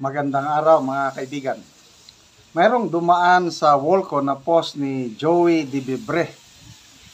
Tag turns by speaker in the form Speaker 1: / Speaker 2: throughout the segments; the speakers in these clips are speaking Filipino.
Speaker 1: Magandang araw mga kaibigan. Mayroong dumaan sa wall ko na post ni Joey Dibibre.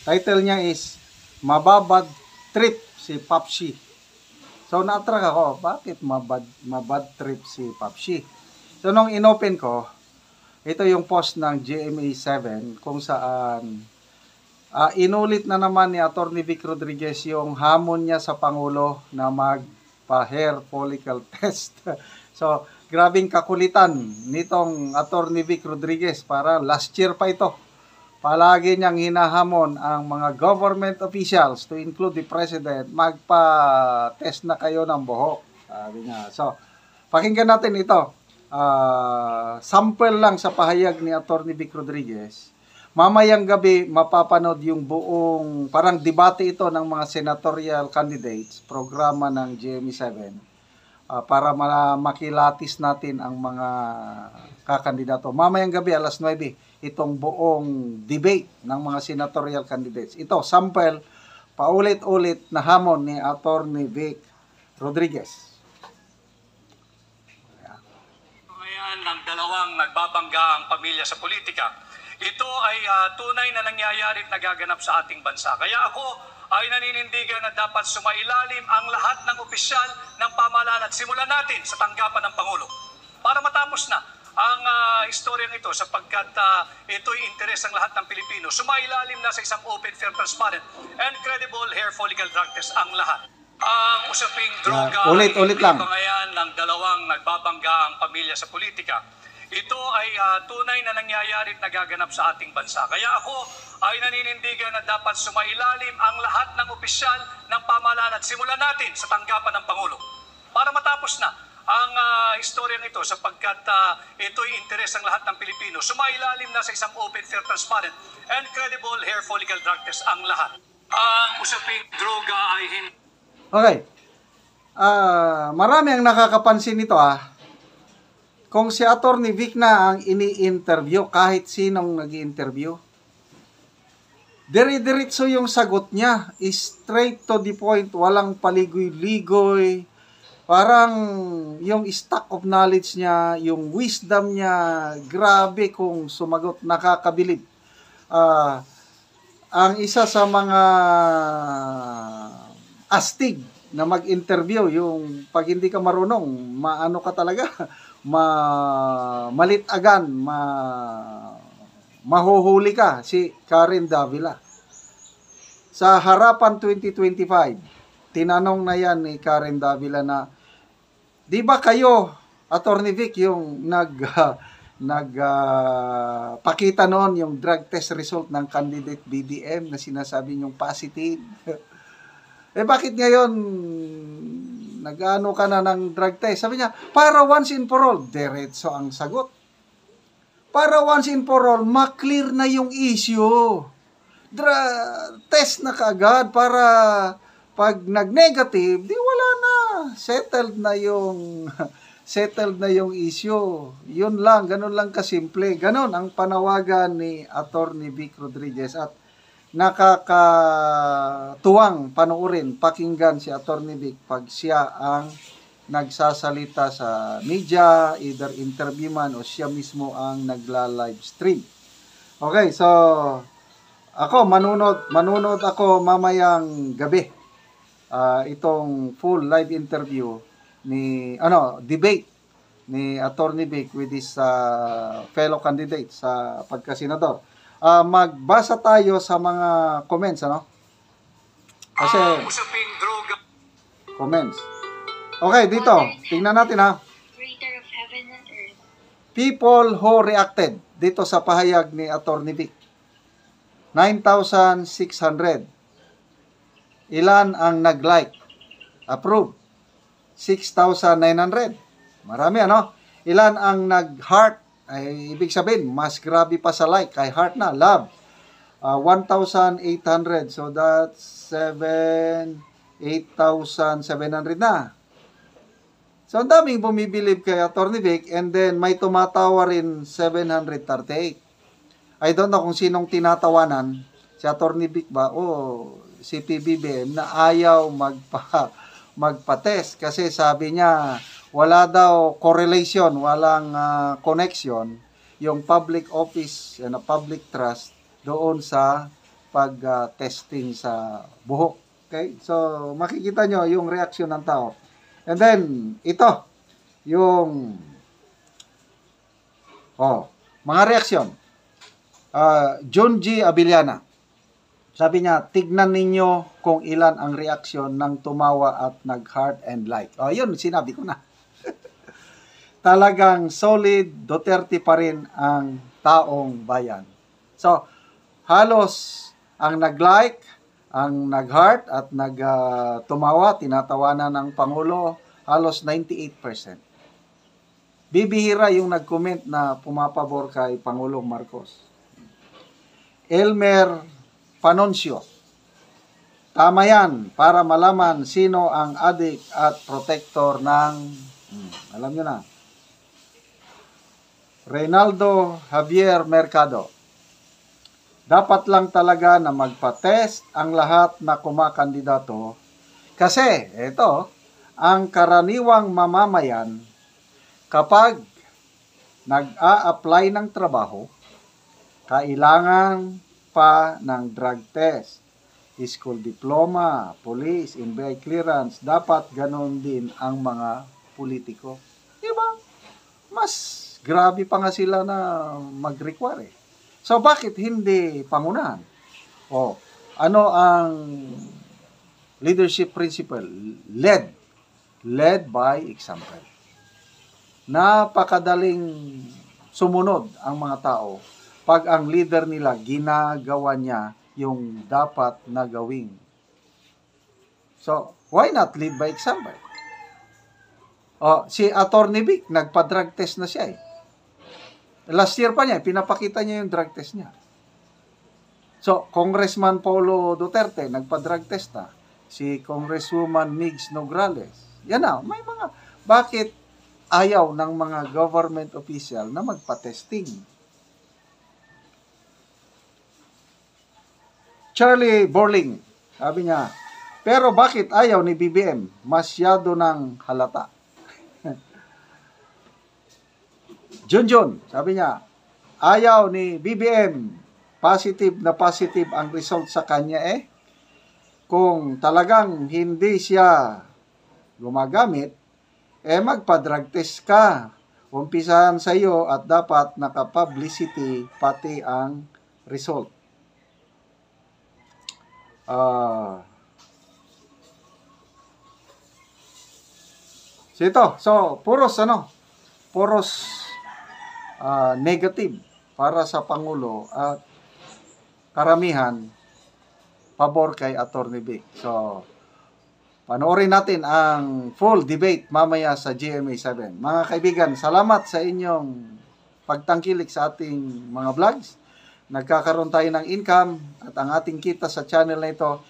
Speaker 1: Title niya is Mababad Trip si Papsi. So na-attract ako, bakit mabad trip si Papsi? So nung inopen ko, ito yung post ng GMA7 kung saan inulit na naman ni Atty. Vic Rodriguez yung hamon niya sa Pangulo na magpa-hair follicle test. So, grabing kakulitan nitong Atty. Vic Rodriguez para last year pa ito. Palagi niyang hinahamon ang mga government officials to include the President, magpa-test na kayo ng buhok. Sabi niya. So, pakinggan natin ito. Sample lang sa pahayag ni Atty. Vic Rodriguez. Mamayang gabi, mapapanood yung buong, parang debate ito ng mga senatorial candidates, programa ng GMA7. Para makilatis natin ang mga kakandidato. Mamayang gabi, alas 9, itong buong debate ng mga senatorial candidates. Ito, sample, paulit-ulit na hamon ni Atty. Vic Rodriguez.
Speaker 2: Ngayon, ng dalawang nagbabangga ang pamilya sa politika. Ito ay tunay na nangyayari at nagaganap sa ating bansa. Kaya ako ay naninindigan na dapat sumailalim ang lahat ng opisyal ng pamahalaan at simulan natin sa tanggapan ng Pangulo para matapos na ang istoryang ito sapagkat ito'y interes ng lahat ng Pilipino. Sumailalim na sa isang open, fair, transparent, and credible hair follicle drug test ang lahat. Ang usaping droga
Speaker 1: ulit lang.
Speaker 2: Pangayan ng dalawang nagbabangga ang pamilya sa politika. Ito ay tunay na nangyayari at nagaganap sa ating bansa. Kaya ako ay naninindigan na dapat sumailalim ang lahat ng opisyal ng pamahalaan at simulan natin sa tanggapan ng Pangulo para matapos na ang istoryang ito sapagkat ito'y interes ng lahat ng Pilipino. Sumailalim na sa isang open, fair, transparent, and credible hair follicle drug test ang lahat. Ang usaping droga ay hindi...
Speaker 1: Okay. Marami ang nakakapansin nito Kung si Atty. Vic na ang ini-interview, kahit sinong nag-i-interview, dire-diretso yung sagot niya, straight to the point, walang paligoy-ligoy, parang yung stock of knowledge niya, yung wisdom niya, grabe kung sumagot, nakakabilib. Ang isa sa mga astig na mag-interview, yung pag hindi ka marunong, maano ka talaga, malitagan, mahuhuli ka, si Karen Davila. Sa harapan 2025, tinanong na yan ni Karen Davila na, di ba kayo, Atty. Vic, yung pakita noon yung drug test result ng candidate BBM na sinasabi niyong positive? Bakit ngayon nag-ano ka na ng drug test? Sabi niya, para once and for all, diretso ang sagot. Para once and for all, maklear na yung issue. Test na kaagad para pag nag-negative, di wala na. Settled na yung issue. Yun lang, ganun lang kasimple. Ganun ang panawagan ni Atty. Vic Rodriguez at nakakatuwang panoorin, pakinggan si Atty. Vic pag siya ang nagsasalita sa media, either interview man o siya mismo ang nagla-live stream. Okay, so ako manunod ako mamayang gabi. Itong full live interview ni debate ni Atty. Vic with his fellow candidates sa pagkasenador. Magbasa tayo sa mga comments, Kasi
Speaker 2: usaping droga.
Speaker 1: Comments. Okay, dito. Tingnan natin
Speaker 3: Creator of heaven and earth.
Speaker 1: People who reacted dito sa pahayag ni Atty. Vic. 9,600. Ilan ang nag-like? Approve. 6,900. Marami, Ilan ang nag-heart? Ay ibig sabihin, mas grabe pa sa like, kay heart na, love. 1,800, so that's 8,700 na. So ang daming bumibilib kay Atty. Vic, and then may tumatawa rin 738. I don't know kung sinong tinatawanan, si Atty. Vic ba o si PBBM na ayaw magpa-test kasi sabi niya wala daw correlation, walang connection yung public office and public trust doon sa pag-testing sa buhok. Okay? So, makikita nyo yung reaksyon ng tao. And then, ito, yung mga reaksyon. John G. Abiliana. Sabi niya, tignan ninyo kung ilan ang reaksyon ng tumawa at nag-heart and like. Yun, sinabi ko na. Talagang solid Duterte pa rin ang taong bayan. So, halos ang nag-like, ang nag-heart at nag-tumawa, tinatawanan ng Pangulo, halos 98%. Bibihira yung nag-comment na pumapabor kay Pangulong Marcos. Elmer Panoncio. Tama yan para malaman sino ang adik at protector ng, alam nyo na, Reynaldo Javier Mercado. Dapat lang talaga na magpa-test ang lahat na kumakandidato kasi ito, ang karaniwang mamamayan kapag nag-a-apply ng trabaho, kailangan pa ng drug test, school diploma, police, NBI clearance. Dapat ganon din ang mga politiko. Diba? Mas grabe pa nga sila na mag-require. So, bakit hindi pangunahan? Ano ang leadership principle? Led by example. Napakadaling sumunod ang mga tao pag ang leader nila ginagawa niya yung dapat na gawin. So, why not lead by example? Si Attorney Vic, nagpa-drug test na siya eh. Last year pa niya, pinapakita niya yung drug test niya. So, Congressman Paulo Duterte, nagpa-drug test na. Si Congresswoman Migs Nograles. Yan na, may mga, bakit ayaw ng mga government official na magpa-testing? Charlie Borling, sabi niya, pero bakit ayaw ni BBM? Masyado ng halata. Junjun, sabi niya, ayaw ni BBM, positive ang result sa kanya eh. Kung talagang hindi siya gumagamit, magpa-drug test ka. Umpisahan sa iyo at dapat naka-publicity pati ang result. So, puros negative para sa Pangulo at karamihan pabor kay Attorney Vic. So, panoorin natin ang full debate mamaya sa GMA 7. Mga kaibigan, salamat sa inyong pagtangkilik sa ating mga vlogs. Nagkakaroon tayo ng income at ang ating kita sa channel na ito,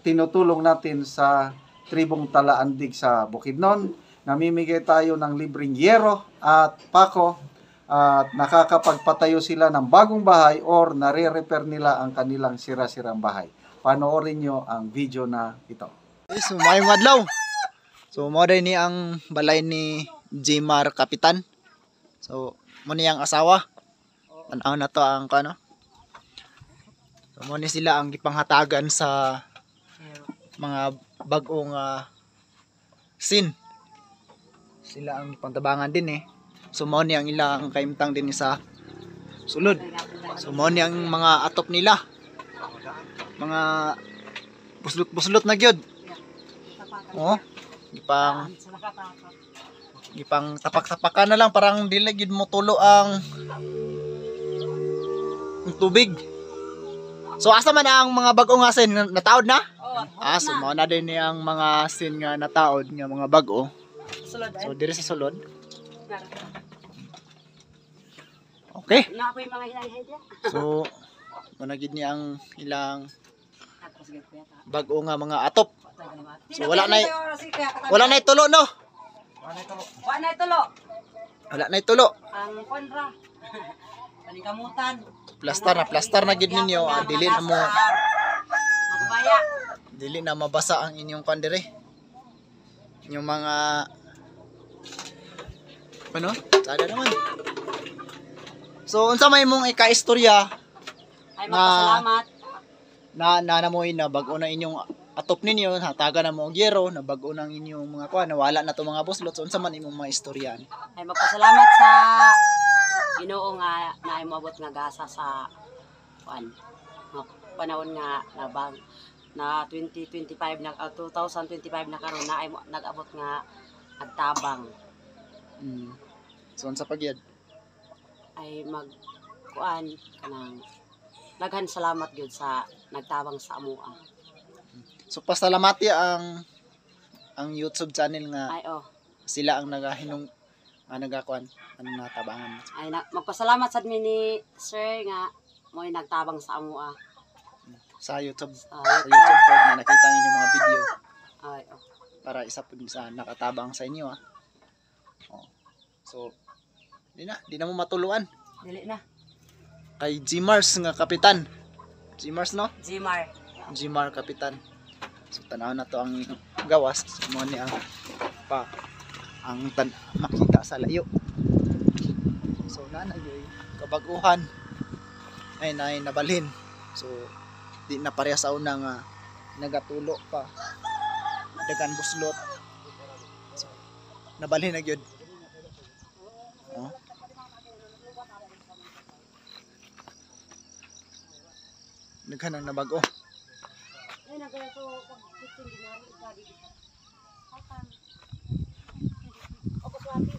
Speaker 1: tinutulong natin sa tribong Talaandig sa Bukidnon. Namimigay tayo ng libreng yero at pako at nakakapagpatayo sila ng bagong bahay or nare-repair nila ang kanilang sira-sirang bahay. Panoorin nyo ang video na ito.
Speaker 4: So, mayong adlaw. So, mo ni ang balay ni Jmar Kapitan. So, mo niyang asawa. Tanaw na to ang kano. So, mo ni sila ang gipanghatagan sa mga bagong sin. Sila ang pantabangan din eh. So, mo ni ang ilang kaimtang din sa sulod. So, mo ni ang mga atop nila. Mga buslot-buslot na gyud. Gipang tapak-tapakan na lang parang dili gyud mo tulo ang tubig. So asa man ang mga bag-o nga sin nataod na? So mao na din ang mga sin nga nataod nga mga bag-o. So diri sa sulod. Okay. So muna gid ni ang ilang bag-o nga mga atop. So wala na tulo no. Wala na tulo.
Speaker 5: Ang konra. Panikamutan.
Speaker 4: Plastar na gid ninyo, dili na mo
Speaker 5: Magubaya.
Speaker 4: dili na mabasa ang inyong kandire. Inyong mga Ano? Sada naman. So, unsa may mong ika-istorya
Speaker 5: Ay
Speaker 4: Na-
Speaker 5: magpasalamat.
Speaker 4: na namoy na bago na inyong atop ninyo, hataga na mo og yero, na bago na inyong mga kuan, nawala na to mga buslot. So, unsa man imong mga istorya?
Speaker 5: Ay magpasalamat sa Ginoo nga na moabot nga gasa sa kuan. Nga panahon nga nabang na 2025 na 2025 na karon na ay nag-abot nga nagtabang
Speaker 4: Mm. So, unsa pagyad?
Speaker 5: ay mag kuan kanang daghan salamat gyud sa nagtabang sa amoa.
Speaker 4: So, pasalamati ang YouTube channel nga
Speaker 5: Ay oh,
Speaker 4: sila ang nagahinong nagakuan ano natabangan.
Speaker 5: ay magpasalamat sad mi ni sir nga mo'y nagtabang sa amoa.
Speaker 4: Sa YouTube.
Speaker 5: Ah,
Speaker 4: Sa YouTube pod na nakita ang inyong mga video
Speaker 5: Ay oh.
Speaker 4: para isa pud sa nakatabang sa inyo Oh. So, di na mo matuluan
Speaker 5: Dili na.
Speaker 4: kay G-Mars nga kapitan. G-Mars no?
Speaker 5: Gmar.
Speaker 4: G-Mar kapitan. So tanaw na to ang gawas mo ni ang makita sa layo. So nanay kabaguhan ay nabalhin. So di na pareha sa una nga nagatulo pa. Dagan buslot. So nabalhin na gyud. Oh. Naghanang nabago.
Speaker 5: Ay nagato pag kitchen dinari ka di. Hakan. Ako swati.